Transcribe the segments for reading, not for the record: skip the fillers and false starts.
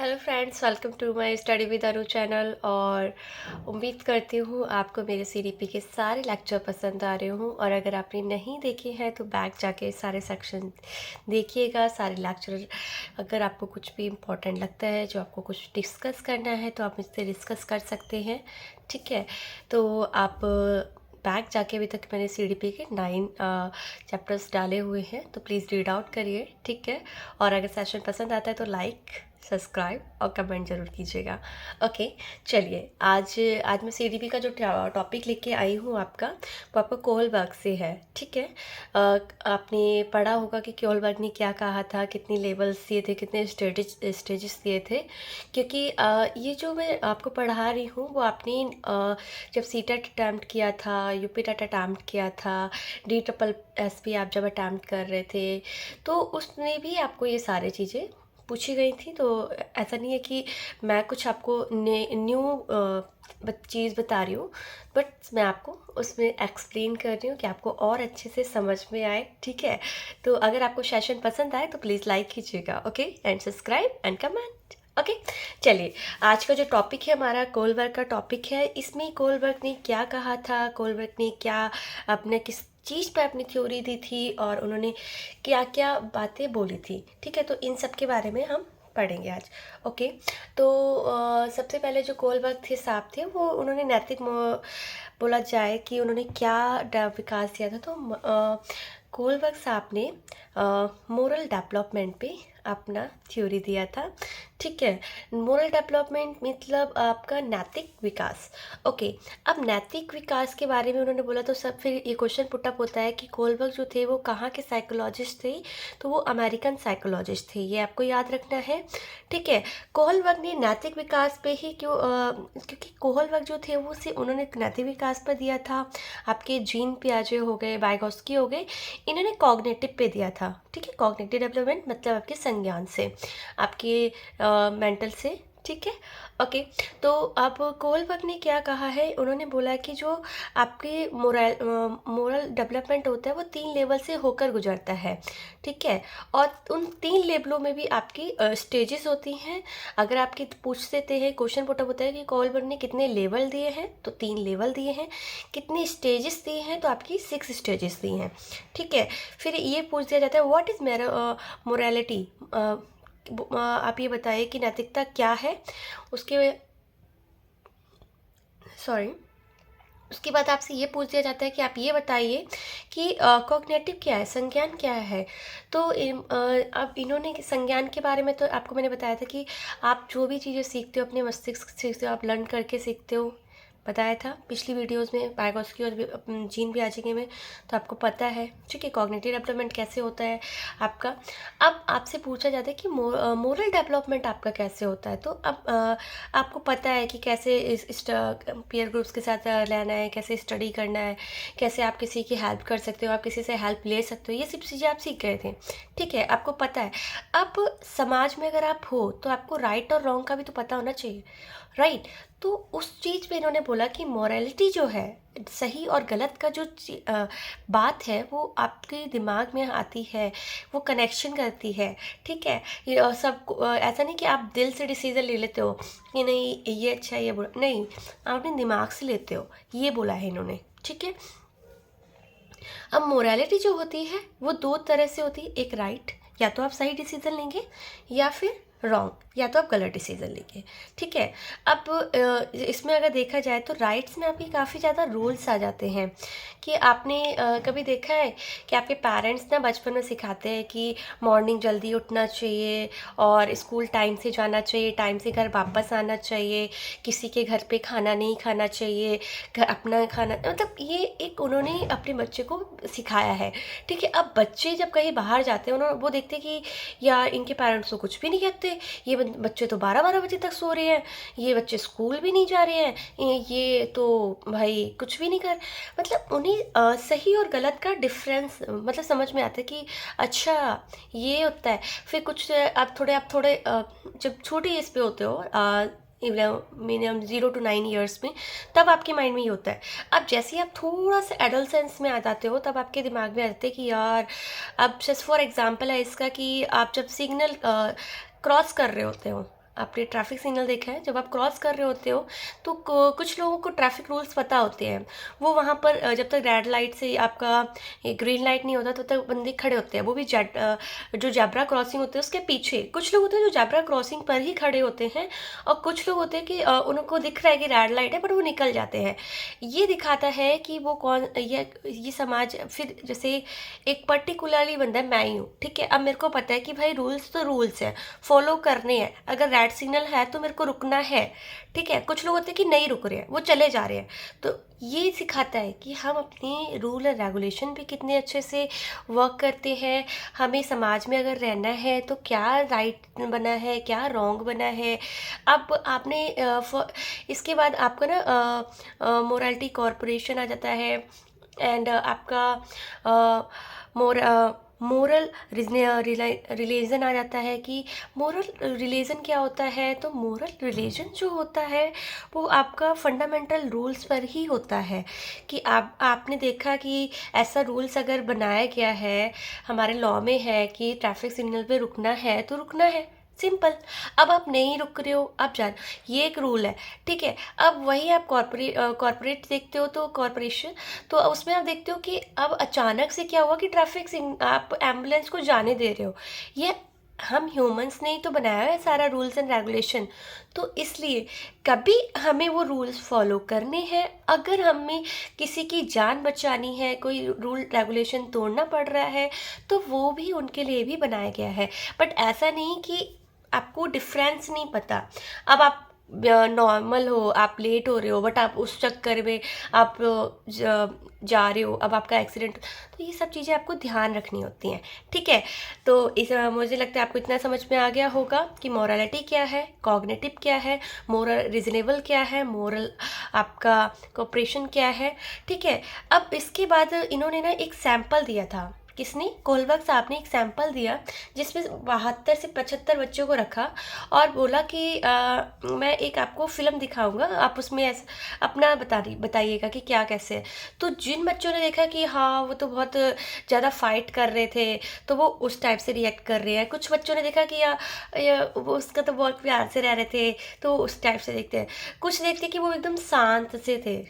Hello friends, welcome to my study with Anu channel. और उम्मीद करती हूँ आपको मेरे सीडीपी के सारे लेक्चर पसंद आ रहे हों। और अगर आपने नहीं देखे हैं तो बैक जाके सारे सेक्शन देखिएगा, सारे लेक्चर। अगर आपको कुछ भी इम्पोर्टेंट लगता है, जो आपको कुछ डिस्कस करना है, तो आप मुझसे डिस्कस कर सकते हैं। ठीक है, तो आप बैक जाके अभी तक मैंने सीडीपी के 9 चैप्टर्स डाले हुए हैं, तो प्लीज़ रीड आउट करिए। ठीक है, और अगर सेशन पसंद आता है तो लाइक, सब्सक्राइब और कमेंट ज़रूर कीजिएगा। ओके, चलिए आज आज मैं सीडीपी का जो टॉपिक लेके आई हूँ आपका, वो आपका कोहलबर्ग से है। ठीक है, आपने पढ़ा होगा कि कोहलबर्ग ने क्या कहा था, कितनी लेवल्स दिए थे, कितने स्टेजेस दिए थे। क्योंकि ये जो मैं आपको पढ़ा रही हूँ वो आपने जब सी टेट अटैम्प्ट किया था, यूपी टेट अटैम्प्ट किया था, डी ट्रिपल एस पी आप जब अटैम्प्ट कर रहे थे, तो उसमें भी आपको ये सारी चीज़ें पूछी गई थी। तो ऐसा नहीं है कि मैं कुछ आपको न्यू चीज़ बता रही हूँ, बट मैं आपको उसमें एक्सप्लेन कर रही हूँ कि आपको और अच्छे से समझ में आए। ठीक है, तो अगर आपको सेशन पसंद आए तो प्लीज़ लाइक कीजिएगा। Okay, and subscribe and comment. Okay, चलिए आज का जो टॉपिक है हमारा कोहलबर्ग का टॉपिक है। इसमें कोहलबर्ग ने क्या कहा था, कोहलबर्ग ने क्या अपने किस चीज़ पर अपनी थ्योरी दी थी, और उन्होंने क्या क्या बातें बोली थी। ठीक है, तो इन सब के बारे में हम पढ़ेंगे आज। ओके, तो सबसे पहले जो कोहलबर्ग थे साहब थे, वो उन्होंने नैतिक बोला जाए कि उन्होंने क्या विकास दिया था, तो कोहलबर्ग साहब ने मोरल डेवलपमेंट पे अपना थ्योरी दिया था। ठीक है, मोरल डेवलपमेंट मतलब आपका नैतिक विकास। ओके, अब नैतिक विकास के बारे में उन्होंने बोला तो सब फिर ये क्वेश्चन पुटअप होता है कि कोहलबर्ग जो थे वो कहाँ के साइकोलॉजिस्ट थे, तो वो अमेरिकन साइकोलॉजिस्ट थे, ये आपको याद रखना है। ठीक है, कोहलबर्ग ने नैतिक विकास पे ही क्यों क्योंकि कोहलबर्ग जो थे वो से उन्होंने नैतिक विकास पर दिया था। आपके जीन पियाजे हो गए, वाइगोस्की हो गए, इन्होंने कॉग्निटिव पे दिया था। ठीक है, कॉग्निटिव डेवलपमेंट मतलब आपके संज्ञान से, आपके मेंटल से। ठीक है, ओके, तो अब कोहलबर्ग ने क्या कहा है, उन्होंने बोला कि जो आपके मोरल डेवलपमेंट होता है वो 3 लेवल से होकर गुजरता है। ठीक है, और उन 3 लेवलों में भी आपकी स्टेजेस होती हैं। अगर आपके पूछ देते हैं, क्वेश्चन पुटअप होता है कि कोहलबर्ग ने कितने लेवल दिए हैं, तो 3 लेवल दिए हैं। कितनी स्टेजेस दिए हैं, तो आपकी 6 स्टेजेस दी हैं। ठीक है, फिर ये पूछ दिया जाता है व्हाट इज़ मोरालिटी, आप ये बताइए कि नैतिकता क्या है। उसके सॉरी उसके बाद आपसे ये पूछ दिया जाता है कि आप ये बताइए कि कॉग्निटिव क्या है, संज्ञान क्या है। तो अब इन्होंने संज्ञान के बारे में तो आपको मैंने बताया था कि आप जो भी चीज़ें सीखते हो अपने मस्तिष्क से सीखते हो, आप लर्न करके सीखते हो, बताया था पिछली वीडियोस में वाइगोस्की और जीन पियाजे में, तो आपको पता है। ठीक है, कॉग्निटिव डेवलपमेंट कैसे होता है आपका। अब आपसे पूछा जाता है कि मोरल डेवलपमेंट आपका कैसे होता है। तो अब आपको पता है कि कैसे इस पीयर ग्रुप्स के साथ रहना है, कैसे स्टडी करना है, कैसे आप किसी की हेल्प कर सकते हो, आप किसी से हेल्प ले सकते हो, ये सब चीज़ें आप सीख गए थे। ठीक है, आपको पता है। अब समाज में अगर आप हो तो आपको राइट और रॉन्ग का भी तो पता होना चाहिए, राइट। तो उस चीज़ पे इन्होंने बोला कि मॉरलिटी जो है, सही और गलत का जो बात है, वो आपके दिमाग में आती है, वो कनेक्शन करती है। ठीक है, ये सब ऐसा नहीं कि आप दिल से डिसीजन ले लेते हो कि नहीं ये अच्छा है ये बुरा, नहीं, आप अपने दिमाग से लेते हो, ये बोला है इन्होंने। ठीक है, अब मोरालिटी जो होती है वो 2 तरह से होती है, एक राइट, या तो आप सही डिसीजन लेंगे, या फिर रॉन्ग, या तो आप गलत डिसीजन लेंगे। ठीक है, अब इसमें अगर देखा जाए तो राइट्स में आपके काफ़ी ज़्यादा रूल्स आ जाते हैं। कि आपने कभी देखा है कि आपके पेरेंट्स ना बचपन में सिखाते हैं कि मॉर्निंग जल्दी उठना चाहिए, और स्कूल टाइम से जाना चाहिए, टाइम से घर वापस आना चाहिए, किसी के घर पे खाना नहीं खाना चाहिए, घर अपना खाना, मतलब ये एक उन्होंने अपने बच्चे को सिखाया है। ठीक है, अब बच्चे जब कहीं बाहर जाते हैं, उन्होंने वो देखते हैं कि यार इनके पेरेंट्स तो कुछ भी नहीं कहते, ये बच्चे तो 12-12 बजे तक सो रहे हैं, ये बच्चे स्कूल भी नहीं जा रहे हैं, ये तो भाई कुछ भी नहीं कर, मतलब उन्हें सही और गलत का डिफरेंस मतलब समझ में आता है कि अच्छा ये होता है। फिर कुछ आप थोड़े जब छोटी एज पे होते हो, मिनिमम 0 to 9 years में, तब आपके माइंड में ये होता है। अब जैसे ही आप थोड़ा सा एडोलसेंस में आ जाते हो, तब आपके दिमाग में आते हैं कि यार, अब जस्ट फॉर एग्जांपल है इसका कि आप जब सिग्नल क्रॉस कर रहे होते हो, आपने ट्रैफिक सिग्नल देखा है, जब आप क्रॉस कर रहे होते हो तो कुछ लोगों को ट्रैफिक रूल्स पता होते हैं। वो वहाँ पर जब तक रेड लाइट से आपका ग्रीन लाइट नहीं होता तब तक बंदे खड़े होते हैं, वो भी जो जैब्रा क्रॉसिंग होते हैं उसके पीछे। कुछ लोग होते हैं जो जैब्रा क्रॉसिंग पर ही खड़े होते हैं, और कुछ लोग होते हैं कि उनको दिख रहा है कि रेड लाइट है, पर वो निकल जाते हैं। ये दिखाता है कि वो कौन, ये समाज फिर जैसे एक पर्टिकुलरली बंदा है, मैं ही हूँ, ठीक है। अब मेरे को पता है कि भाई रूल्स तो रूल्स है, फॉलो करने हैं। अगर रेड सिग्नल है तो मेरे को रुकना है, ठीक है। कुछ लोग होते हैं कि नहीं रुक रहे हैं, वो चले जा रहे हैं। तो ये सिखाता है कि हम अपनी रूल और रेगुलेशन भी कितने अच्छे से वर्क करते हैं। हमें समाज में अगर रहना है तो क्या राइट बना है, क्या रॉन्ग बना है। अब आपने इसके बाद आपका ना मोरालिटी कॉरपोरेशन आ जाता है, एंड आपका मोर मोरल रिलीजन आ जाता है। कि मोरल रिलीजन क्या होता है, तो मोरल रिलीजन जो होता है वो आपका फंडामेंटल रूल्स पर ही होता है। कि आपने देखा कि ऐसा रूल्स अगर बनाया गया है, हमारे लॉ में है कि ट्रैफिक सिग्नल पे रुकना है तो रुकना है, सिंपल। अब आप नहीं रुक रहे हो, आप जान, ये एक रूल है, ठीक है। अब वही आप कॉर्पोरेट देखते हो, तो कॉर्पोरेशन, तो उसमें आप देखते हो कि अब अचानक से क्या हुआ कि आप एम्बुलेंस को जाने दे रहे हो। ये हम ह्यूमंस ने ही तो बनाया है सारा रूल्स एंड रेगुलेशन। तो इसलिए कभी हमें वो रूल्स फॉलो करने हैं। अगर हमें किसी की जान बचानी है, कोई रूल रेगुलेशन तोड़ना पड़ रहा है, तो वो भी उनके लिए भी बनाया गया है। बट ऐसा नहीं कि आपको डिफरेंस नहीं पता। अब आप नॉर्मल हो, आप लेट हो रहे हो, बट आप उस चक्कर में आप जा रहे हो, अब आपका एक्सीडेंट। तो ये सब चीज़ें आपको ध्यान रखनी होती हैं, ठीक है। तो मुझे लगता है आपको इतना समझ में आ गया होगा कि मोरालिटी क्या है, कॉग्निटिव क्या है, मोरल रिजनेबल क्या है, मोरल आपका कोऑपरेशन क्या है, ठीक है। अब इसके बाद इन्होंने ना एक सैंपल दिया था, किसने, कोलबर्ग साहब ने एक सैंपल दिया जिसमें 72 से 75 बच्चों को रखा और बोला कि मैं एक आपको फिल्म दिखाऊंगा, आप उसमें अपना बताइएगा कि क्या कैसे है। तो जिन बच्चों ने देखा कि हाँ वो तो बहुत ज़्यादा फाइट कर रहे थे, तो वो उस टाइप से रिएक्ट कर रहे हैं। कुछ बच्चों ने देखा कि वो उसका तो बहुत प्यार से रह रहे थे, तो उस टाइप से देखते हैं। कुछ देखते कि वो एकदम शांत से थे,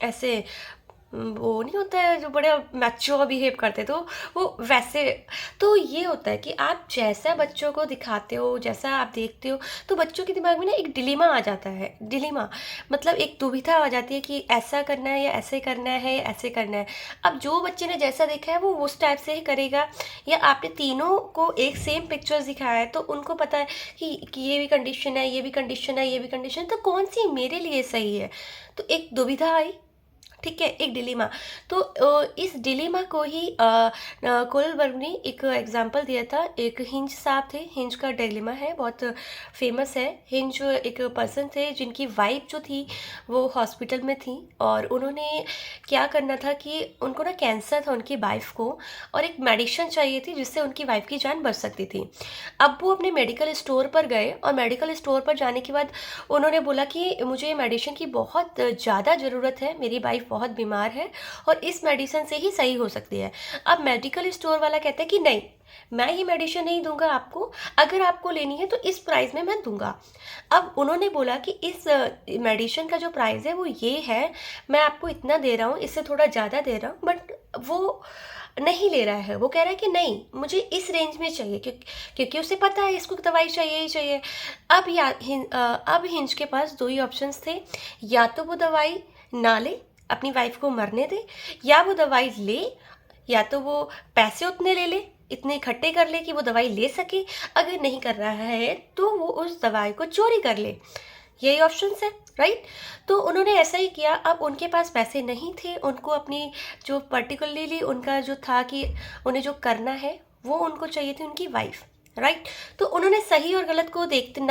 ऐसे वो नहीं होता है जो बड़े मैच्योर बिहेव करते, तो वो वैसे। तो ये होता है कि आप जैसा बच्चों को दिखाते हो, जैसा आप देखते हो, तो बच्चों के दिमाग में ना एक डिलेमा आ जाता है। डिलेमा मतलब एक दुविधा आ जाती है कि ऐसा करना है या ऐसे करना है या ऐसे करना है। अब जो बच्चे ने जैसा देखा है वो उस टाइप से ही करेगा, या आपने तीनों को एक सेम पिक्चर्स दिखाया है तो उनको पता है कि ये भी कंडीशन है, ये भी कंडीशन है, ये भी कंडीशन है, तो कौन सी मेरे लिए सही है। तो एक दुविधा आई, ठीक है, एक डिलीमा। तो इस डिलीमा को ही कोलबर्ग ने एक एग्जाम्पल दिया था। एक हिंज साहब थे, हिंज का डिलीमा है, बहुत फेमस है। हिंज एक पर्सन थे जिनकी वाइफ जो थी वो हॉस्पिटल में थी, और उन्होंने क्या करना था कि उनको ना कैंसर था उनकी वाइफ को, और एक मेडिसिन चाहिए थी जिससे उनकी वाइफ की जान बच सकती थी। अब वो अपने मेडिकल स्टोर पर गए, और मेडिकल स्टोर पर जाने के बाद उन्होंने बोला कि मुझे मेडिसिन की बहुत ज़्यादा ज़रूरत है, मेरी वाइफ बहुत बीमार है और इस मेडिसिन से ही सही हो सकती है। अब मेडिकल स्टोर वाला कहता है कि नहीं, मैं ये मेडिसिन नहीं दूंगा आपको, अगर आपको लेनी है तो इस प्राइस में मैं दूंगा। अब उन्होंने बोला कि इस मेडिसिन का जो प्राइस है वो ये है, मैं आपको इतना दे रहा हूँ, इससे थोड़ा ज़्यादा दे रहा हूँ, बट वो नहीं ले रहा है। वो कह रहा है कि नहीं, मुझे इस रेंज में चाहिए, क्योंकि उसे पता है इसको दवाई चाहिए ही चाहिए। अब हिंज के पास दो ही ऑप्शंस थे, या तो वो दवाई ना ले, अपनी वाइफ को मरने दे, या वो दवाई ले, या तो वो पैसे उतने ले ले, इतने इकट्ठे कर ले कि वो दवाई ले सके, अगर नहीं कर रहा है तो वो उस दवाई को चोरी कर ले। यही ऑप्शंस है, राइट। तो उन्होंने ऐसा ही किया। अब उनके पास पैसे नहीं थे, उनको अपनी जो पर्टिकुलरली उनका जो था कि उन्हें जो करना है वो उनको चाहिए थी उनकी वाइफ, राइट। तो उन्होंने सही और गलत को देखते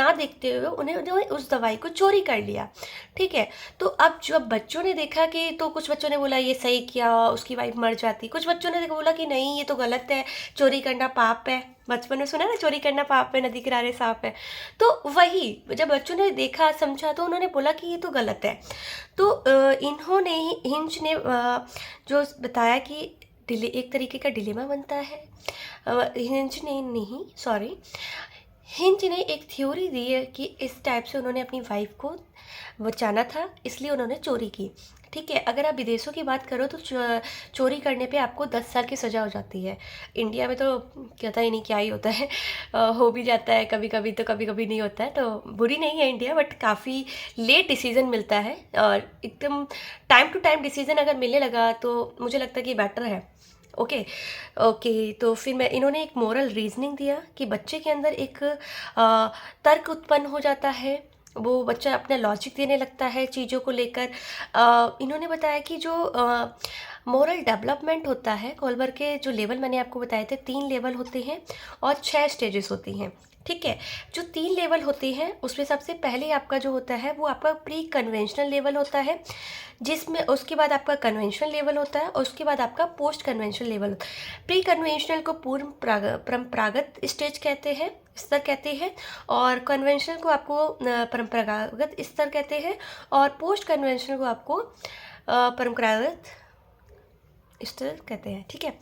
हुए उन्हें उस दवाई को चोरी कर लिया, ठीक है। तो अब जब बच्चों ने देखा कि, तो कुछ बच्चों ने बोला ये सही किया, उसकी वाइफ मर जाती। कुछ बच्चों ने बोला कि नहीं, ये तो गलत है, चोरी करना पाप है। बचपन में सुना ना, चोरी करना पाप है, नदी किनारे सांप है। तो वही जब बच्चों ने देखा समझा तो उन्होंने बोला कि ये तो गलत है। तो इन्होंने हिंज ने जो बताया कि एक तरीके का डिलेमा बनता है। हिंज ने नहीं, सॉरी, हिंज ने एक थ्योरी दी है कि इस टाइप से उन्होंने अपनी वाइफ को बचाना था, इसलिए उन्होंने चोरी की। ठीक है, अगर आप विदेशों की बात करो तो चोरी करने पे आपको 10 साल की सज़ा हो जाती है। इंडिया में तो कहता ही नहीं क्या ही होता है। हो भी जाता है कभी कभी, तो कभी कभी नहीं होता है, तो बुरी नहीं है इंडिया, बट काफ़ी लेट डिसीज़न मिलता है, और एकदम टाइम टू टाइम डिसीज़न अगर मिलने लगा तो मुझे लगता है कि बेटर है। ओके। ओके, तो फिर मैं इन्होंने एक मोरल रीजनिंग दिया कि बच्चे के अंदर एक तर्क उत्पन्न हो जाता है, वो बच्चा अपना लॉजिक देने लगता है चीज़ों को लेकर। इन्होंने बताया कि जो मोरल डेवलपमेंट होता है, कोलबर के जो लेवल मैंने आपको बताए थे, 3 लेवल होते हैं और 6 स्टेजेस होती हैं। ठीक है, जो 3 लेवल होते हैं उसमें सबसे पहले आपका जो होता है वो आपका प्री कन्वेंशनल लेवल होता है, जिसमें उसके बाद आपका कन्वेंशनल लेवल होता है और उसके बाद आपका पोस्ट कन्वेंशनल लेवल होता है। प्री कन्वेंशनल को पूर्व परंपरागत स्टेज कहते हैं, स्तर कहते हैं, और कन्वेंशनल को आपको परंपरागत स्तर कहते हैं, और पोस्ट कन्वेंशनल को आपको परंपरागत स्तर कहते हैं। ठीक है,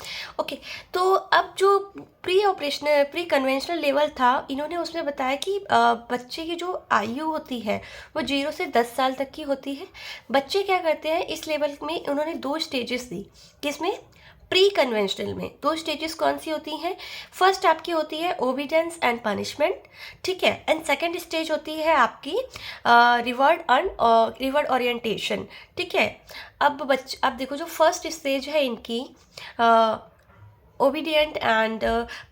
ओके। तो अब जो प्री कन्वेंशनल लेवल था, इन्होंने उसमें बताया कि बच्चे की जो आयु होती है वो 0 से 10 साल तक की होती है। बच्चे क्या करते हैं इस लेवल में, उन्होंने 2 स्टेजेस दी। किसमें? प्री कन्वेंशनल में 2 स्टेजेस कौन सी होती हैं? फर्स्ट आपकी होती है ओबीडियंस एंड पनिशमेंट। ठीक है, एंड सेकेंड स्टेज होती है आपकी रिवॉर्ड ओरिएंटेशन। ठीक है, अब देखो, जो फर्स्ट स्टेज है इनकी ओबीडियंट एंड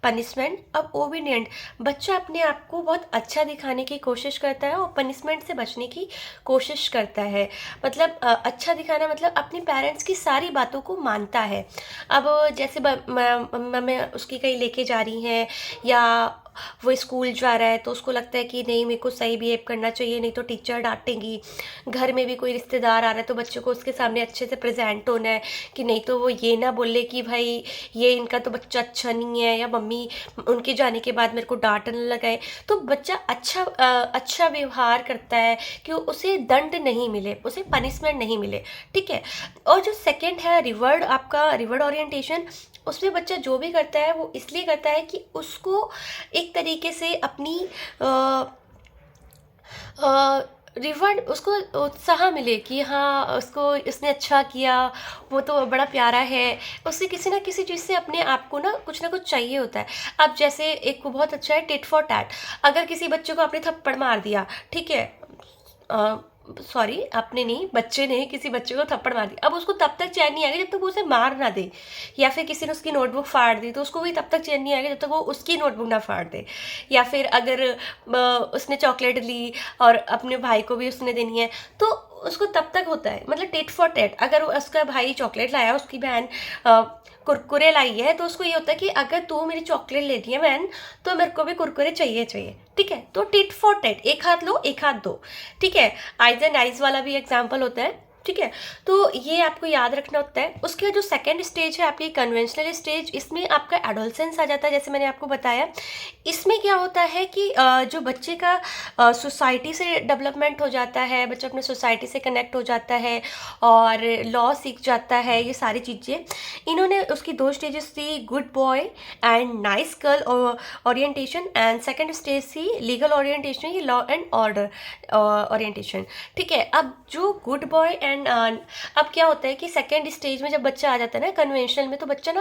पनिशमेंट। अब ओबीडियंट बच्चा अपने आप को बहुत अच्छा दिखाने की कोशिश करता है और पनिशमेंट से बचने की कोशिश करता है। मतलब अच्छा दिखाना मतलब अपने पेरेंट्स की सारी बातों को मानता है। अब जैसे मम्मी उसकी कहीं लेके जा रही हैं, या वो स्कूल जा रहा है, तो उसको लगता है कि नहीं, मेरे को सही बिहेव करना चाहिए, नहीं तो टीचर डांटेंगी। घर में भी कोई रिश्तेदार आ रहा है तो बच्चों को उसके सामने अच्छे से प्रेजेंट होना है, कि नहीं तो वो ये ना बोले कि भाई ये इनका तो बच्चा अच्छा नहीं है, या मम्मी उनके जाने के बाद मेरे को डांटने लगाए। तो बच्चा अच्छा व्यवहार करता है कि उसे दंड नहीं मिले, उसे पनिशमेंट नहीं मिले। ठीक है, और जो सेकंड है रिवॉर्ड ओरिएंटेशन, उसमें बच्चा जो भी करता है वो इसलिए करता है कि उसको एक तरीके से अपनी रिवॉर्ड, उसको उत्साह मिले कि हाँ उसको इसने अच्छा किया, वो तो बड़ा प्यारा है। उसे किसी ना किसी चीज़ से अपने आप को ना कुछ चाहिए होता है। अब जैसे एक बहुत अच्छा है टिट फॉर टैट। अगर किसी बच्चे को आपने थप्पड़ मार दिया, ठीक है, सॉरी, आपने नहीं, बच्चे ने किसी बच्चे को थप्पड़ मार दिया, अब उसको तब तक चैन नहीं आएगा जब तक वो उसे मार ना दे। या फिर किसी ने उसकी नोटबुक फाड़ दी तो उसको भी तब तक चैन नहीं आएगा जब तक वो उसकी नोटबुक ना फाड़ दे। या फिर अगर उसने चॉकलेट ली और अपने भाई को भी उसने देनी है, तो उसको तब तक होता है, मतलब टिट फॉर टेट। अगर उसका भाई चॉकलेट लाया, उसकी बहन कुरकुरे लाई है, तो उसको ये होता है कि अगर तू मेरी चॉकलेट लेती है बहन, तो मेरे को भी कुरकुरे चाहिए चाहिए। ठीक है, तो टिट फॉर टेट, एक हाथ लो एक हाथ दो। ठीक है, आइज एंड आइज वाला भी एग्जाम्पल होता है। ठीक है, तो ये आपको याद रखना होता है। उसके बाद जो सेकेंड स्टेज है आपकी कन्वेंशनल स्टेज, इसमें आपका एडोलसेंस आ जाता है, जैसे मैंने आपको बताया। इसमें क्या होता है कि जो बच्चे का सोसाइटी से डेवलपमेंट हो जाता है, बच्चा अपने सोसाइटी से कनेक्ट हो जाता है और लॉ सीख जाता है, ये सारी चीज़ें। इन्होंने उसकी 2 स्टेजेस थी, good boy and nice girl orientation, and second stage थी लीगल ओरिएंटेशन, ये लॉ एंड ऑर्डर ओरिएंटेशन। ठीक है, अब जो गुड बॉय एंड अब क्या होता है कि सेकेंड स्टेज में जब बच्चा आ जाता है ना कन्वेंशनल में, तो बच्चा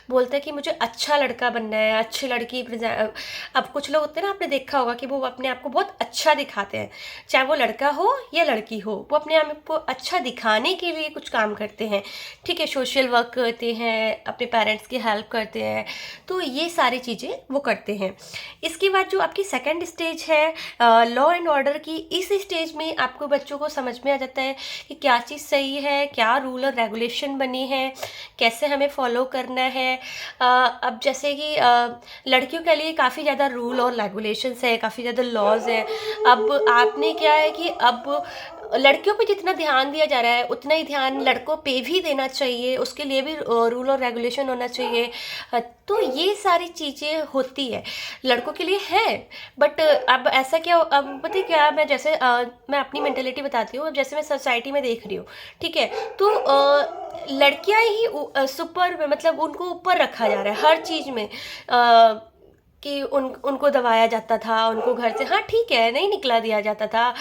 बोलता है कि मुझे अच्छा लड़का बनना है, अच्छी लड़की। अब कुछ लोग होते हैं ना, आपने देखा होगा कि वो अपने आप को बहुत अच्छा दिखाते हैं, चाहे वो लड़का हो या लड़की हो, वो अपने आप को अच्छा दिखाने के लिए कुछ काम करते हैं। ठीक है, सोशल वर्क करते हैं, अपने पेरेंट्स की हेल्प करते हैं, तो ये सारी चीज़ें वो करते हैं। इसके बाद जो आपकी सेकेंड स्टेज है लॉ एंड ऑर्डर की, इस स्टेज में आपको बच्चों को समझ में आ जाता है कि क्या चीज़ सही है, क्या रूल और रेगुलेशन बने हैं, कैसे हमें फॉलो करना है। अब जैसे कि लड़कियों के लिए काफ़ी ज़्यादा रूल और रेगुलेशंस है, काफ़ी ज़्यादा लॉज है। अब आपने क्या है कि अब लड़कियों पे जितना ध्यान दिया जा रहा है उतना ही ध्यान लड़कों पे भी देना चाहिए, उसके लिए भी रूल और रेगुलेशन होना चाहिए। तो ये सारी चीज़ें होती है लड़कों के लिए है। बट अब ऐसा क्या, अब पता है क्या, मैं जैसे मैं अपनी मेंटेलिटी बताती हूँ। अब जैसे मैं सोसाइटी में देख रही हूँ, ठीक है, तो लड़कियां ही सुपर, मतलब उनको ऊपर रखा जा रहा है हर चीज़ में। कि उनको दबाया जाता था, उनको घर से, हाँ ठीक है, नहीं निकला दिया जाता था,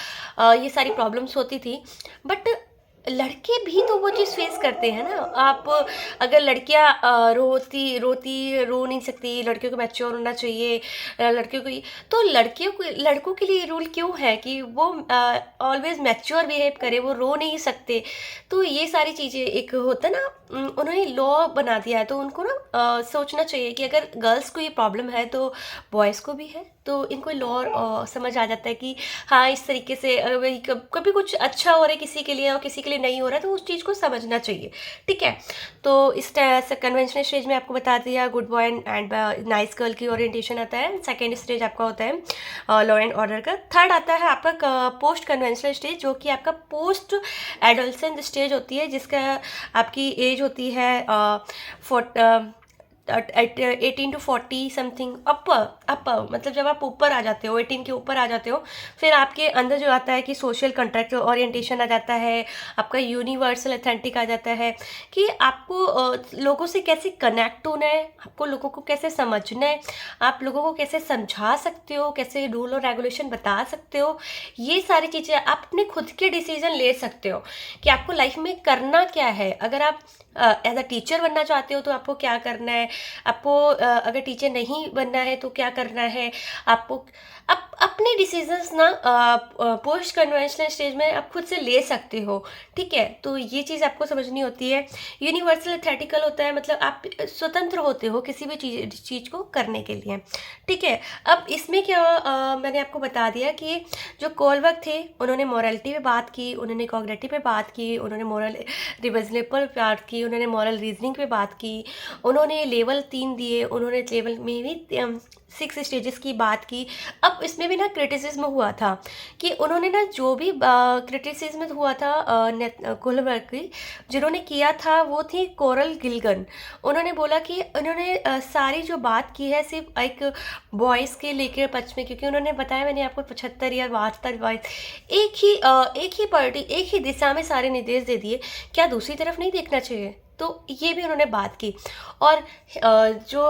ये सारी प्रॉब्लम्स होती थी। बट लड़के भी तो वो चीज़ फेस करते हैं ना। आप अगर लड़कियां रो नहीं सकती, लड़कियों को मैच्योर होना चाहिए, लड़कियों को तो लड़कों के लिए रूल क्यों है कि वो ऑलवेज मैच्योर बिहेव करे, वो रो नहीं सकते। तो ये सारी चीज़ें एक होता है ना, उन्होंने लॉ बना दिया है, तो उनको ना सोचना चाहिए कि अगर गर्ल्स को ये प्रॉब्लम है तो बॉयज़ को भी है। तो इनको लॉ समझ आ जाता है कि हाँ, इस तरीके से वही कभी कुछ अच्छा हो रहा है किसी के लिए और किसी के लिए नहीं हो रहा है, तो उस चीज़ को समझना चाहिए, ठीक है। तो इस तरह से कन्वेंशनल स्टेज में आपको बता दिया good boy and nice girl की ओरिएंटेशन आता है। सेकेंड स्टेज आपका होता है लॉ एंड ऑर्डर का। थर्ड आता है आपका पोस्ट कन्वेंशनल स्टेज, जो कि आपका पोस्ट एडोलसेंट स्टेज होती है, जिसका आपकी एज होती है 18 to 40 समथिंग, अपर मतलब जब आप ऊपर आ जाते हो, 18 के ऊपर आ जाते हो, फिर आपके अंदर जो आता है कि सोशल कॉन्ट्रैक्ट ओरिएंटेशन आ जाता है, आपका यूनिवर्सल अथेंटिक आ जाता है कि आपको लोगों से कैसे कनेक्ट होना है, आपको लोगों को कैसे समझना है, आप लोगों को कैसे समझा सकते हो, कैसे रूल और रेगुलेशन बता सकते हो। ये सारी चीज़ें आप अपने खुद के डिसीजन ले सकते हो कि आपको लाइफ में करना क्या है। अगर आप एज अ टीचर बनना चाहते हो तो आपको क्या करना है, आपको अगर टीचर नहीं बनना है तो क्या करना है, आपको अपने डिसीजंस ना पोस्ट कन्वेंशनल स्टेज में आप खुद से ले सकते हो, ठीक है। तो ये चीज़ आपको समझनी होती है। यूनिवर्सल एथेटिकल होता है, मतलब आप स्वतंत्र होते हो किसी भी चीज़ को करने के लिए, ठीक है। अब इसमें क्या मैंने आपको बता दिया कि जो कोलबर्ग थे, उन्होंने मोरालिटी पे बात की, उन्होंने कॉग्निटिव पे बात की, उन्होंने मोरल रिवर्सल पे बात की, उन्होंने मॉरल रीजनिंग पे बात की, उन्होंने लेवल 3 दिए, उन्होंने लेवल में भी 6 स्टेजेस की बात की। अब इसमें भी ना क्रिटिसिज्म हुआ था कि उन्होंने ना जो भी क्रिटिसिज्म हुआ था कोलबर्ग की, जिन्होंने किया था वो थी कोरल गिल्गन। उन्होंने बोला कि उन्होंने सारी जो बात की है सिर्फ एक बॉयज़ के लेकर पक्ष में, क्योंकि उन्होंने बताया मैंने आपको 75 या 72 बॉयज़ एक ही दिशा में सारे निर्देश दे दिए, क्या दूसरी तरफ नहीं देखना चाहिए। तो ये भी उन्होंने बात की। और जो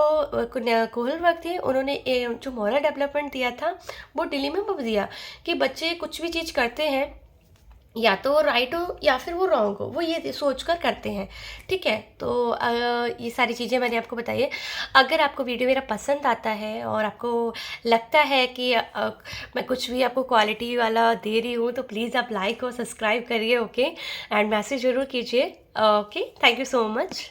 कोहलबर्ग थे, उन्होंने जो मॉरल डेवलपमेंट दिया था वो डिलेमा में दिया कि बच्चे कुछ भी चीज़ करते हैं, या तो वो राइट हो या फिर वो रॉन्ग हो, वो ये सोच कर करते हैं, ठीक है। तो ये सारी चीज़ें मैंने आपको बताई है। अगर आपको वीडियो मेरा पसंद आता है और आपको लगता है कि मैं कुछ भी आपको क्वालिटी वाला दे रही हूँ, तो प्लीज़ आप लाइक और सब्सक्राइब करिए, ओके, एंड मैसेज ज़रूर कीजिए, okay. Thank you so much.